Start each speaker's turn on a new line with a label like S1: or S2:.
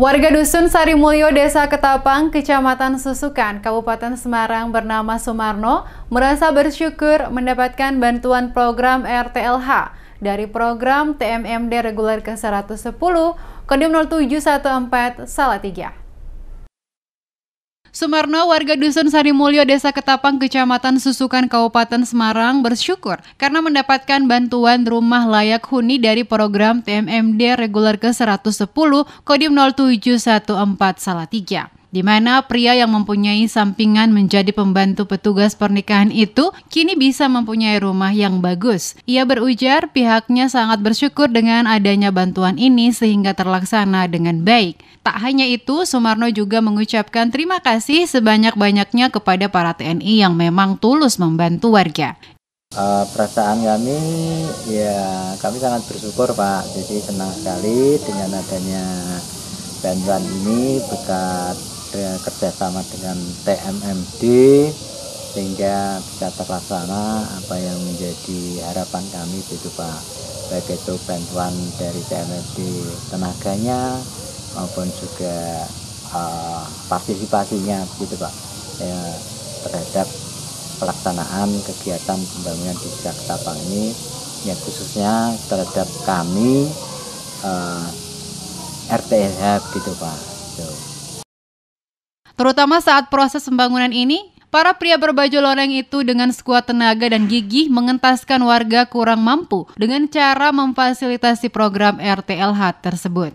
S1: Warga Dusun Sarimulyo, Desa Ketapang, Kecamatan Susukan, Kabupaten Semarang bernama Sumarno merasa bersyukur mendapatkan bantuan program RTLH dari program TMMD reguler ke-110 kode 0714 Salatiga. Sumarno, warga Dusun Sarimulyo, Desa Ketapang, Kecamatan Susukan, Kabupaten Semarang bersyukur karena mendapatkan bantuan rumah layak huni dari program TMMD reguler ke-110 kode 0714 Salatiga, di mana pria yang mempunyai sampingan menjadi pembantu petugas pernikahan itu kini bisa mempunyai rumah yang bagus. Ia berujar pihaknya sangat bersyukur dengan adanya bantuan ini sehingga terlaksana dengan baik. Tak hanya itu, Sumarno juga mengucapkan terima kasih sebanyak-banyaknya kepada para TNI yang memang tulus membantu warga.
S2: Perasaan kami, kami sangat bersyukur Pak, jadi senang sekali dengan adanya bantuan ini berkat kerjasama dengan TMMD sehingga bisa terlaksana apa yang menjadi harapan kami gitu Pak, baik itu bantuan dari TMMD tenaganya maupun juga partisipasinya gitu Pak terhadap pelaksanaan kegiatan pembangunan di Desa Ketapang ini, yang khususnya terhadap kami RTLH gitu Pak.
S1: Terutama saat proses pembangunan ini, para pria berbaju loreng itu dengan sekuat tenaga dan gigih mengentaskan warga kurang mampu dengan cara memfasilitasi program RTLH tersebut.